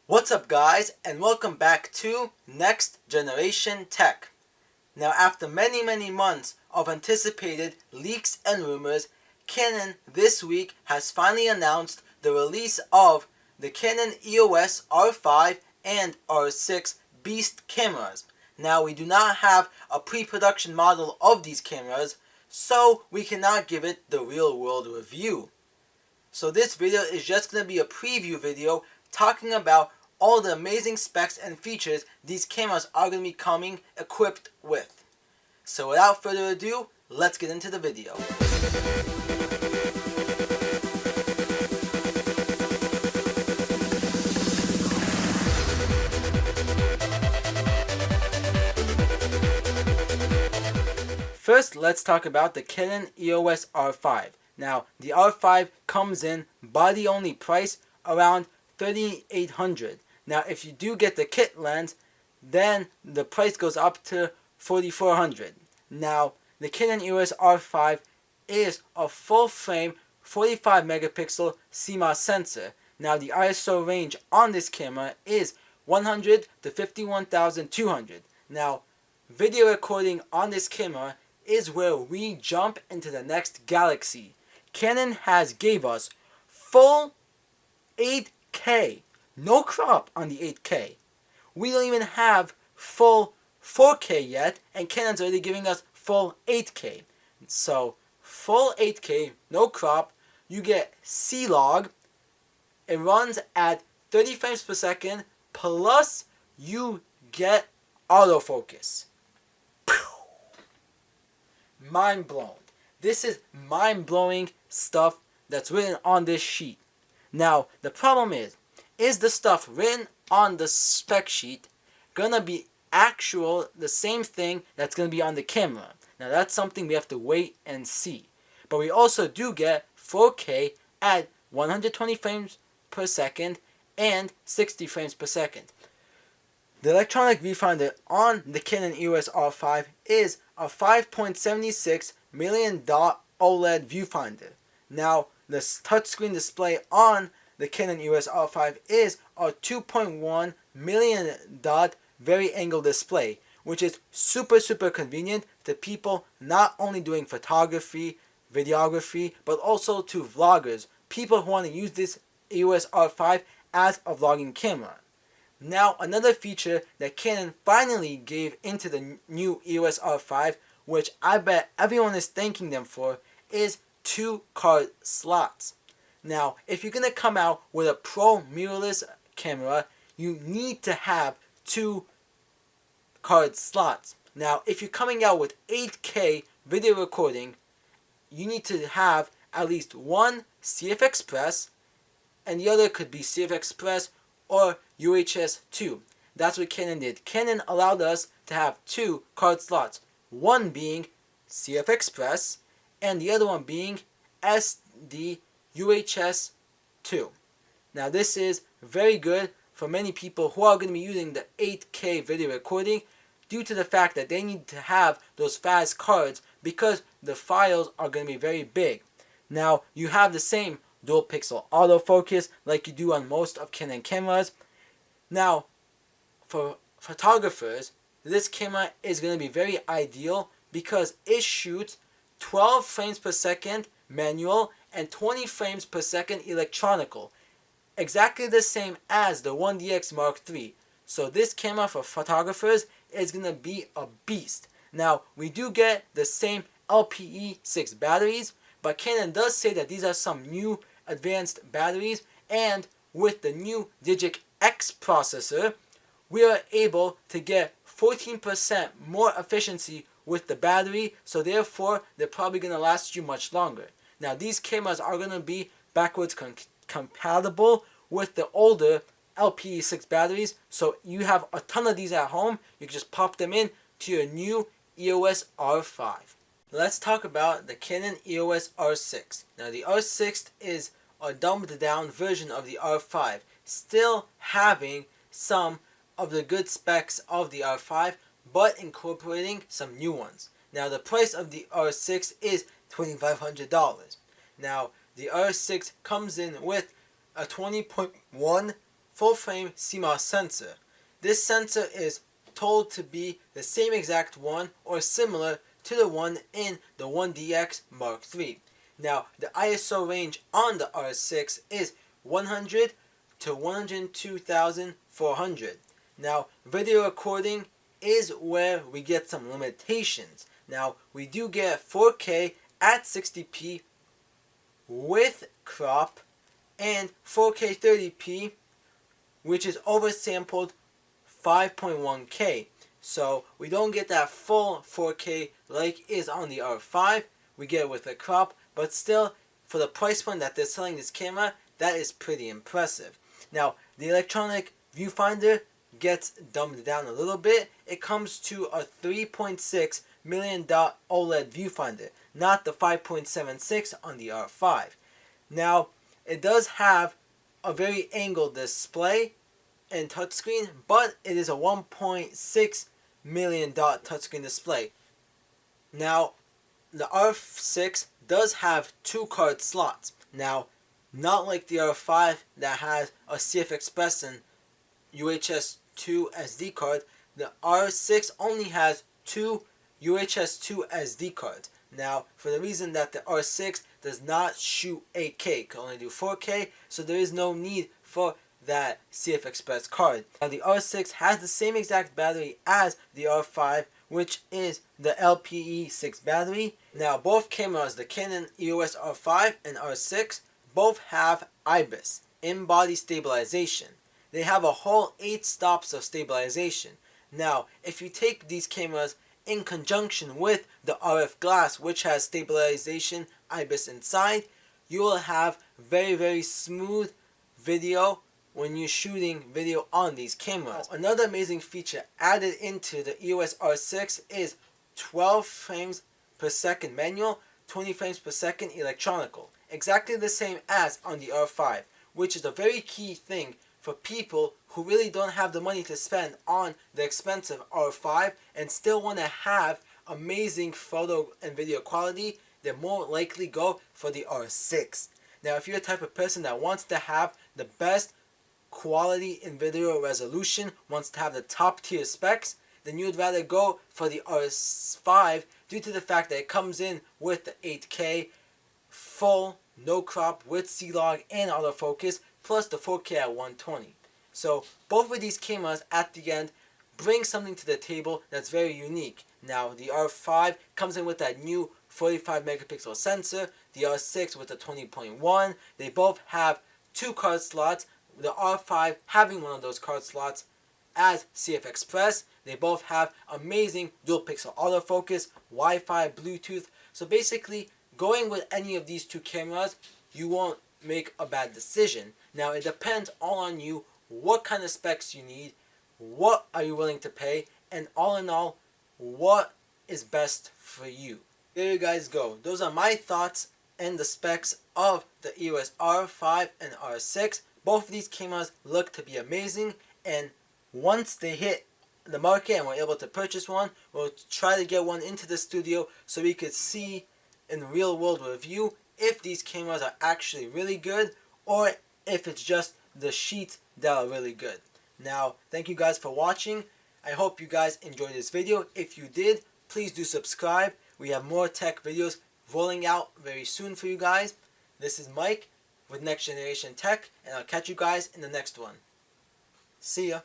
What's up guys, and welcome back to Next Generation Tech. Now after many months of anticipated leaks and rumors, Canon this week has finally announced the release of the Canon EOS R5 and R6 Beast cameras. Now we do not have a pre-production model of these cameras, so we cannot give it the real world review. So this video is just going to be a preview video talking about all the amazing specs and features these cameras are going to be coming equipped with. So without further ado, let's get into the video. First, let's talk about the Canon EOS R5. Now, the R5 comes in body-only price around $3,800. Now, if you do get the kit lens, then the price goes up to $4,400. Now, the Canon EOS R5 is a full-frame 45 megapixel CMOS sensor. Now, the ISO range on this camera is 100 to 51,200. Now, video recording on this camera is where we jump into the next galaxy. Canon has gave us full 8K, no crop on the 8K. We don't even have full 4K yet, and Canon's already giving us full 8K. So, full 8K, no crop, you get C-Log, it runs at 30 frames per second, plus you get autofocus. Mind blown. This is mind-blowing stuff that's written on this sheet. Now, the problem is the stuff written on the spec sheet gonna be the same thing that's gonna be on the camera? Now, that's something we have to wait and see. But we also do get 4K at 120 frames per second and 60 frames per second. The electronic viewfinder on the Canon EOS R5 is a 5.76 million dot OLED viewfinder. Now, the touchscreen display on the Canon EOS R5 is a 2.1 million dot vari-angle display, which is super convenient to people not only doing photography, videography, but also to vloggers, people who want to use this EOS R5 as a vlogging camera. Now, another feature that Canon finally gave into the new EOS R5, which I bet everyone is thanking them for, is 2 card slots. Now, if you're going to come out with a pro mirrorless camera, you need to have 2 card slots. Now, if you're coming out with 8K video recording, you need to have at least one CF Express, and the other could be CF Express or UHS 2. That's what Canon did. Canon allowed us to have 2 card slots, one being CF Express and the other one being SD UHS 2. Now, this is very good for many people who are going to be using the 8K video recording due to the fact that they need to have those fast cards because the files are going to be very big. Now, you have the same dual pixel autofocus like you do on most of Canon cameras. Now, for photographers, this camera is going to be very ideal because it shoots 12 frames per second manual and 20 frames per second electronical, exactly the same as the 1DX Mark III. So this camera for photographers is going to be a beast. Now, we do get the same LPE6 batteries, but Canon does say that these are some new advanced batteries, and with the new Digic X processor, we are able to get 14% more efficiency with the battery, so therefore they're probably going to last you much longer. Now, these cameras are going to be backwards compatible with the older LPE6 batteries, so you have a ton of these at home. You can just pop them in to your new EOS R5. Let's talk about the Canon EOS R6. Now, the R6 is a dumbed down version of the R5, still having some of the good specs of the R5, but incorporating some new ones. Now, the price of the R6 is $2,500. Now, the R6 comes in with a 20.1 full frame CMOS sensor. This sensor is told to be the same exact one or similar to the one in the 1DX Mark III. Now, the ISO range on the R6 is 100 to 102,400. Now, video recording is where we get some limitations. Now, we do get 4K at 60p with crop and 4K 30p, which is oversampled 5.1K. So we don't get that full 4K like is on the R5. We get it with a crop, but still, for the price point that they're selling this camera, that is pretty impressive. Now, the electronic viewfinder gets dumbed down a little bit. It comes to a 3.6 million dot OLED viewfinder, not the 5.76 on the R5. Now, it does have a very angled display and touchscreen, but it is a 1.6 million dot touchscreen display. Now, the R6 does have 2 card slots. Now, not like the R5 that has a CF Express and UHS 2 SD card, the R6 only has 2 UHS 2 SD cards. Now, for the reason that the R6 does not shoot 8K, it can only do 4K, so there is no need for that CF Express card. Now, the R6 has the same exact battery as the R5, which is the LPE6 battery. Now, both cameras, the Canon EOS R5 and R6, both have IBIS, in-body stabilization. They have a whole 8 stops of stabilization. Now, if you take these cameras in conjunction with the RF glass, which has stabilization IBIS inside, you will have very, very smooth video when you're shooting video on these cameras. Another amazing feature added into the EOS R6 is 12 frames per second manual, 20 frames per second electronical. Exactly the same as on the R5, which is a very key thing for people who really don't have the money to spend on the expensive R5 and still want to have amazing photo and video quality. They more likely go for the R6. Now, if you're the type of person that wants to have the best quality in video resolution, wants to have the top tier specs, then you would rather go for the R5 due to the fact that it comes in with the 8K full no crop with C-Log and autofocus, plus the 4K at 120. So both of these cameras at the end bring something to the table that's very unique. Now, the R5 comes in with that new 45 megapixel sensor, the R6 with the 20.1. They both have 2 card slots, the R5 having one of those card slots as CF Express. They both have amazing dual pixel autofocus, Wi-Fi, Bluetooth. So basically, going with any of these 2 cameras, you won't make a bad decision. Now, it depends all on you, what kind of specs you need, what are you willing to pay, and all in all, what is best for you. There you guys go. Those are my thoughts and the specs of the EOS R5 and R6. Both of these cameras look to be amazing, and once they hit the market and we're able to purchase one, we'll try to get one into the studio so we could see in real world review if these cameras are actually really good or if it's just the sheets that are really good. Now, thank you guys for watching. I hope you guys enjoyed this video. If you did, please do subscribe. We have more tech videos rolling out very soon for you guys. This is Mike with Next Generation Tech, and I'll catch you guys in the next one. See ya.